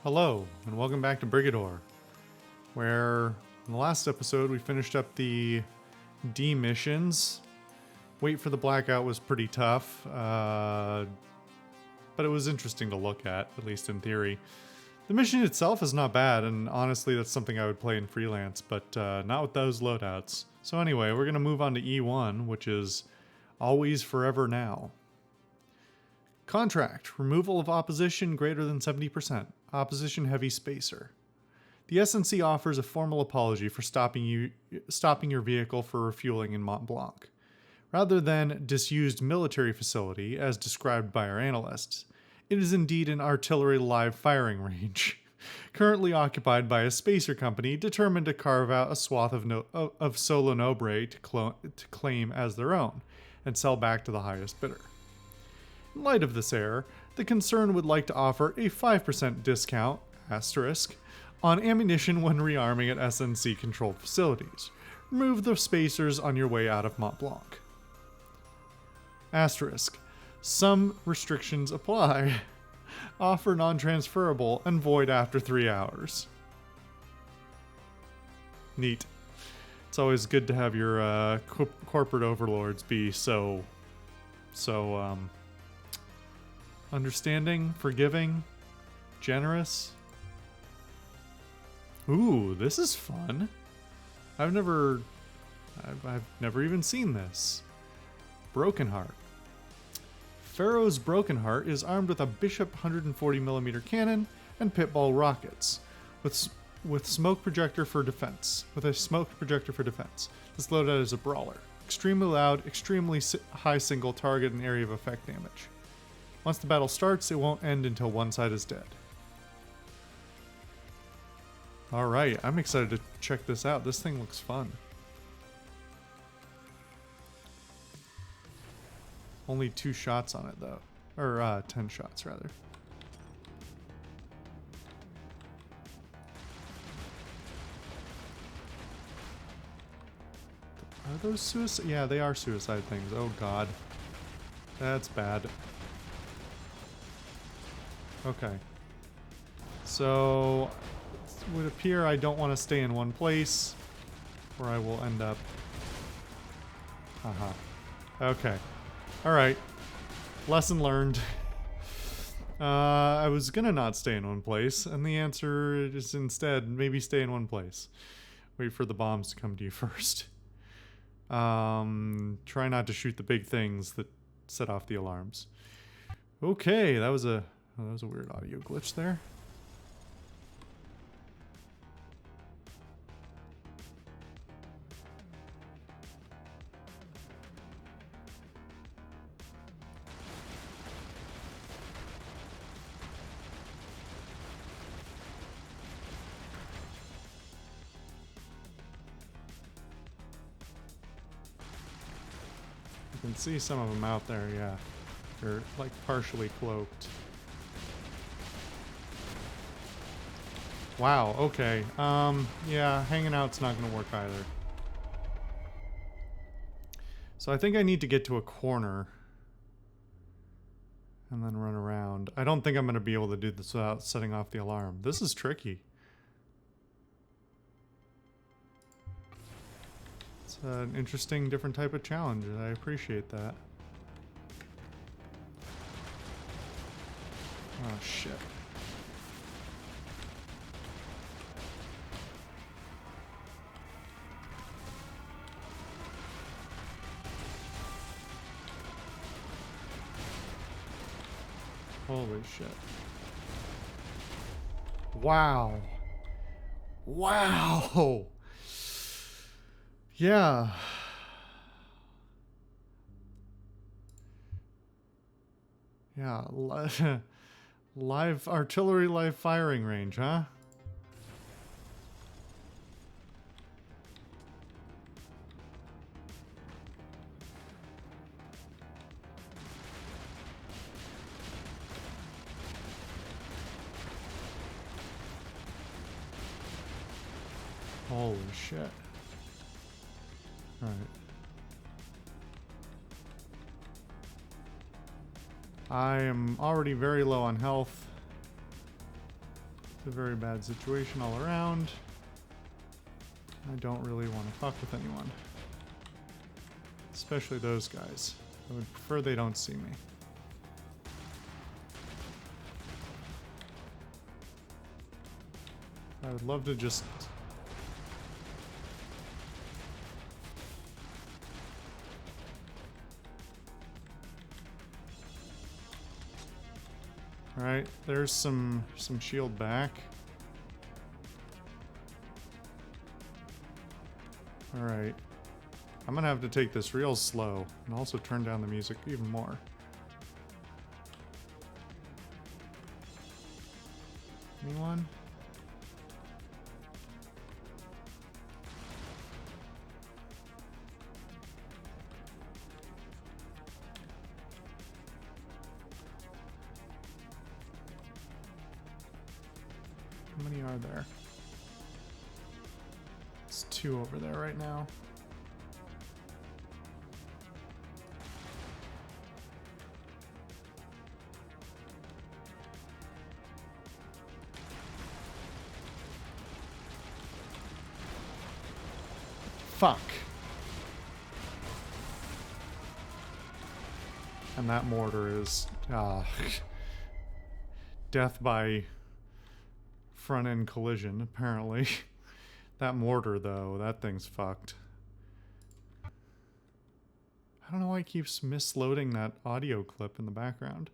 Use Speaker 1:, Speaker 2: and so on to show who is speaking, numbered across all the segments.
Speaker 1: Hello, and welcome back to Brigador, where in the last episode we finished up the D missions. Wait for the Blackout was pretty tough, but it was interesting to look at least in theory. The mission itself is not bad, and honestly that's something I would play in freelance, but not with those loadouts. So anyway, we're going to move on to E1, which is Always Forever Now. Contract. Removal of opposition greater than 70%. Opposition heavy spacer. The SNC offers a formal apology for stopping your vehicle for refueling in Mont Blanc. Rather than disused military facility, as described by our analysts, it is indeed an artillery live firing range, currently occupied by a spacer company determined to carve out a swath of Solo Nobre to claim as their own, and sell back to the highest bidder. In light of this error, the concern would like to offer a 5% discount, asterisk, on ammunition when rearming at SNC-controlled facilities. Remove the spacers on your way out of Mont Blanc. Asterisk. Some restrictions apply. Offer non-transferable and void after 3 hours. Neat. It's always good to have your corporate overlords be so understanding, forgiving, generous. Ooh, this is fun. I've never even seen this. Broken Heart. Pharaoh's Broken Heart is armed with a Bishop 140mm cannon and pitball rockets, with smoke projector for defense. This loadout is a brawler. Extremely loud, extremely high single target and area of effect damage. Once the battle starts, it won't end until one side is dead. Alright, I'm excited to check this out. This thing looks fun. Only 2 shots on it, though. Or, 10 shots, rather. Are those suicide? Yeah, they are suicide things. Oh, God. That's bad. Okay. So, it would appear I don't want to stay in one place, or I will end up... Haha. Okay. Alright. Lesson learned. I was gonna not stay in one place, and the answer is instead, maybe stay in one place. Wait for the bombs to come to you first. Try not to shoot the big things that set off the alarms. Okay, that was a weird audio glitch there. You can see some of them out there, yeah. They're like partially cloaked. Wow, okay. Yeah, hanging out's not gonna work either. So I think I need to get to a corner and then run around. I don't think I'm gonna be able to do this without setting off the alarm. This is tricky. It's an interesting, different type of challenge, and I appreciate that. Oh, shit. Holy shit. Wow. Wow. Yeah. Yeah. Live artillery, live firing range, huh? Holy shit. Alright. I am already very low on health. It's a very bad situation all around. I don't really want to fuck with anyone. Especially those guys. I would prefer they don't see me. I would love to just... Alright, there's some shield back. Alright. I'm gonna have to take this real slow and also turn down the music even more. Anyone? How many are there? It's 2 over there right now. Fuck. And that mortar is death by front end collision, apparently. That mortar though, that thing's fucked. I don't know why it keeps misloading that audio clip in the background.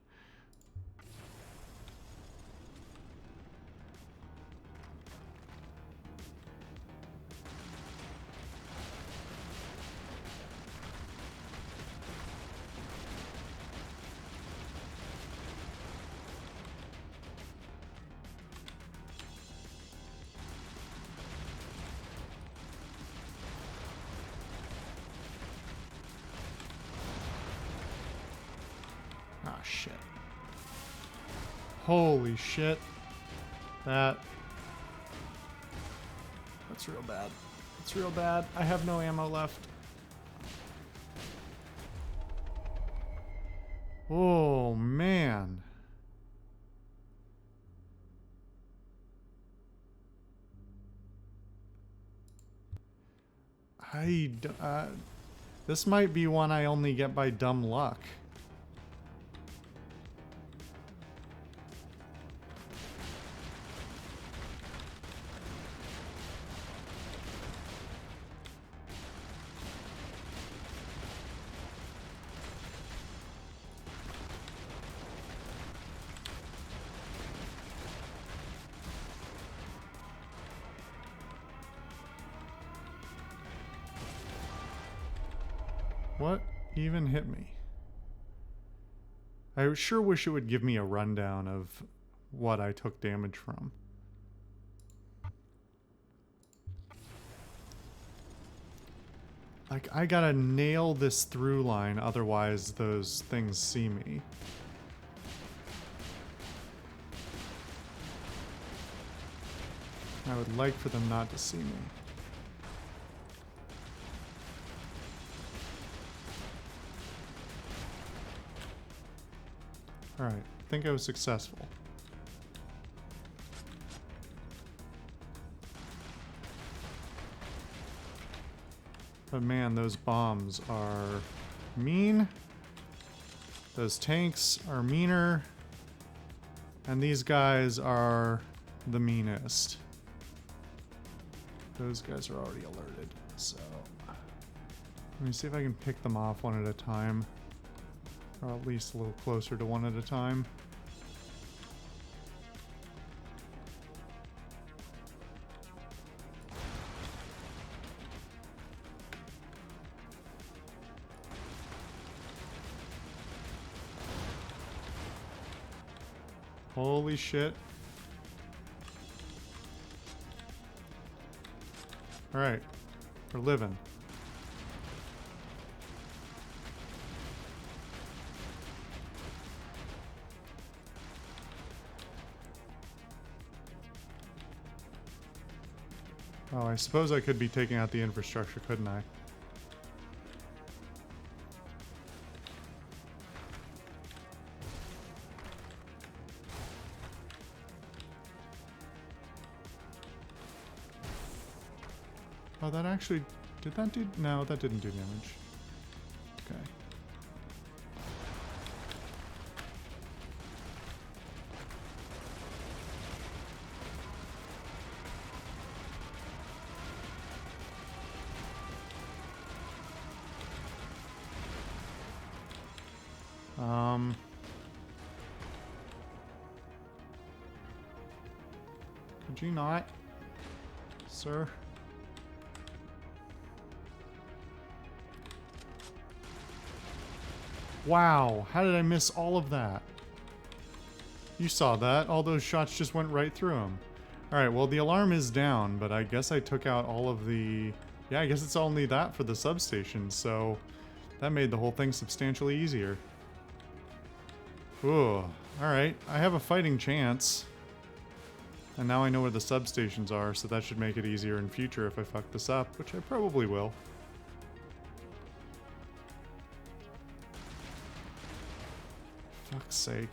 Speaker 1: Ah, shit. Holy shit. That's real bad. It's real bad. I have no ammo left. Oh, man. This might be one I only get by dumb luck. What even hit me? I sure wish it would give me a rundown of what I took damage from. Like, I gotta nail this through line, otherwise those things see me. I would like for them not to see me. Alright, I think I was successful. But man, those bombs are mean. Those tanks are meaner. And these guys are the meanest. Those guys are already alerted, so... Let me see if I can pick them off one at a time. Or at least a little closer to one at a time. Holy shit. Alright, we're living. Oh, I suppose I could be taking out the infrastructure, couldn't I? Oh, that actually... Did that do... No, that didn't do damage. Okay. Could you not, sir? Wow, how did I miss all of that? You saw that. All those shots just went right through him. Alright, well the alarm is down, but I guess I took out all of the... Yeah, I guess it's only that for the substation, so that made the whole thing substantially easier. Ooh, alright. I have a fighting chance. And now I know where the substations are, so that should make it easier in future if I fuck this up, which I probably will. Fuck's sake.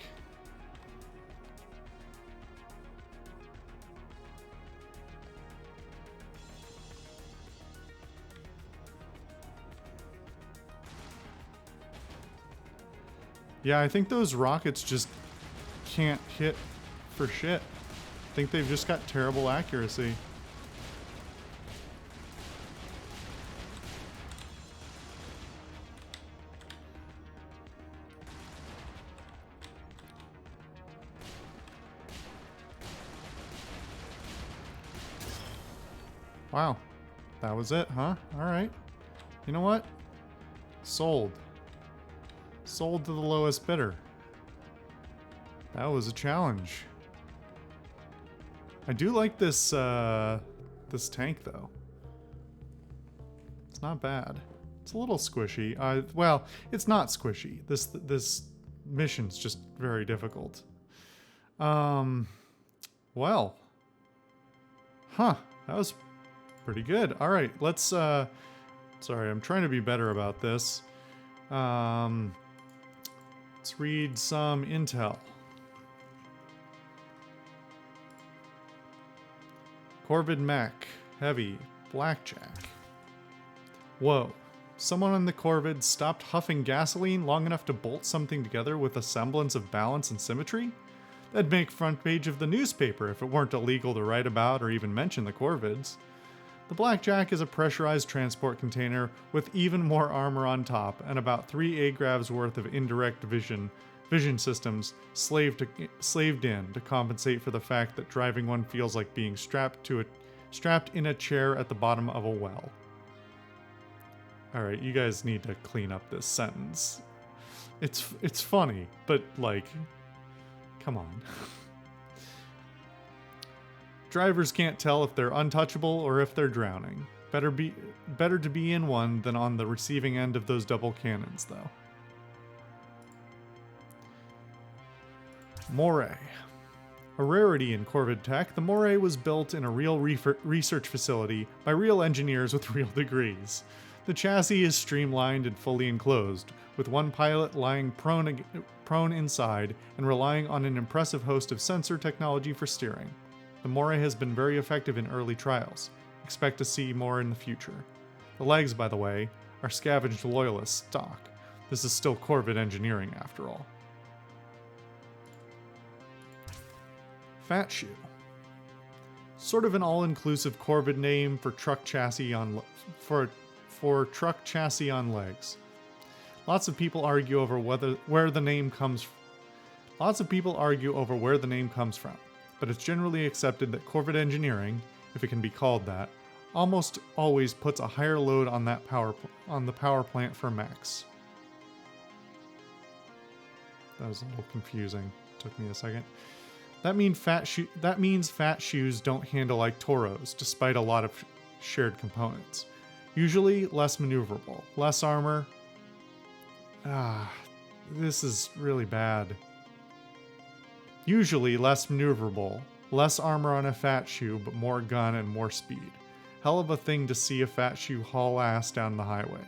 Speaker 1: Yeah, I think those rockets just can't hit for shit. I think they've just got terrible accuracy. Wow. That was it, huh? Alright. You know what? Sold. Sold to the lowest bidder. That was a challenge. I do like this, this tank, though. It's not bad. It's a little squishy. Well, it's not squishy. This mission's just very difficult. Well. Huh. That was pretty good. Alright, let's, sorry, I'm trying to be better about this. Let's read some intel. Corvid mech. Heavy. Blackjack. Whoa. Someone on the Corvid stopped huffing gasoline long enough to bolt something together with a semblance of balance and symmetry? That'd make front page of the newspaper if it weren't illegal to write about or even mention the Corvids. The Blackjack is a pressurized transport container with even more armor on top and about 3 agravs worth of indirect vision systems slaved in to compensate for the fact that driving one feels like being strapped in a chair at the bottom of a well. Alright, you guys need to clean up this sentence. It's funny, but like, come on. Drivers can't tell if they're untouchable or if they're drowning. Better to be in one than on the receiving end of those double cannons, though. Moray. A rarity in Corvid tech, the Moray was built in a real research facility by real engineers with real degrees. The chassis is streamlined and fully enclosed, with one pilot lying prone inside and relying on an impressive host of sensor technology for steering. The Moray has been very effective in early trials. Expect to see more in the future. The legs, by the way, are scavenged Loyalist stock. This is still Corvid engineering, after all. Fat Shoe. Sort of an all-inclusive Corvid name for truck chassis on truck chassis on legs. Lots of people argue over where the name comes from, but it's generally accepted that Corvid engineering, if it can be called that, almost always puts a higher load on the power plant for mechs. That was a little confusing. Took me a second. That means fat shoes don't handle like Toros, despite a lot of shared components. Usually less maneuverable, less armor. This is really bad. Usually less maneuverable, less armor on a fat shoe, but more gun and more speed. Hell of a thing to see a fat shoe haul ass down the highway.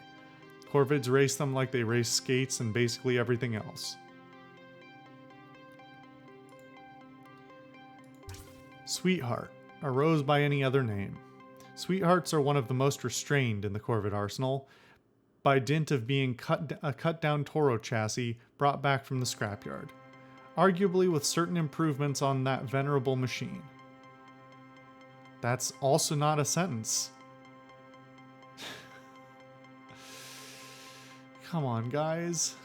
Speaker 1: Corvids race them like they race skates and basically everything else. Sweetheart, a rose by any other name. Sweethearts are one of the most restrained in the Corvette arsenal, by dint of being a cut-down Toro chassis brought back from the scrapyard, arguably with certain improvements on that venerable machine. That's also not a sentence. Come on, guys.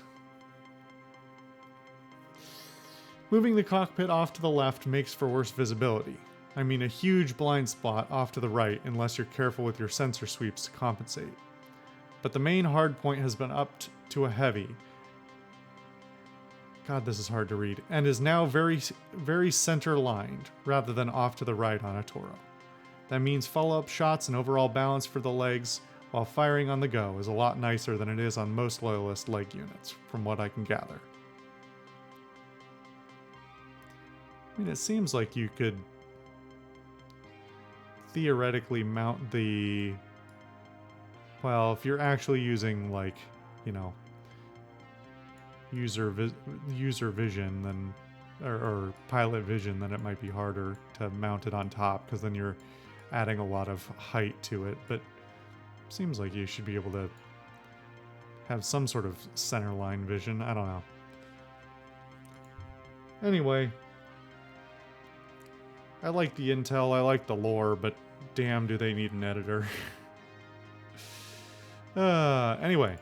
Speaker 1: Moving the cockpit off to the left makes for worse visibility. I mean a huge blind spot off to the right unless you're careful with your sensor sweeps to compensate. But the main hard point has been upped to a heavy. God, this is hard to read. And is now very, very center-lined rather than off to the right on a Toro. That means follow-up shots and overall balance for the legs while firing on the go is a lot nicer than it is on most Loyalist leg units, from what I can gather. I mean, it seems like you could theoretically mount the... Well, if you're actually using, like, you know, user vision, then, or pilot vision, then it might be harder to mount it on top, because then you're adding a lot of height to it. But seems like you should be able to have some sort of centerline vision. I don't know. Anyway, I like the intel, I like the lore, but damn, do they need an editor. Anyway,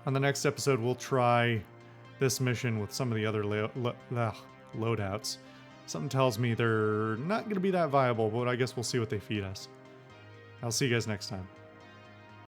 Speaker 1: on the next episode, we'll try this mission with some of the other loadouts. Something tells me they're not going to be that viable, but I guess we'll see what they feed us. I'll see you guys next time.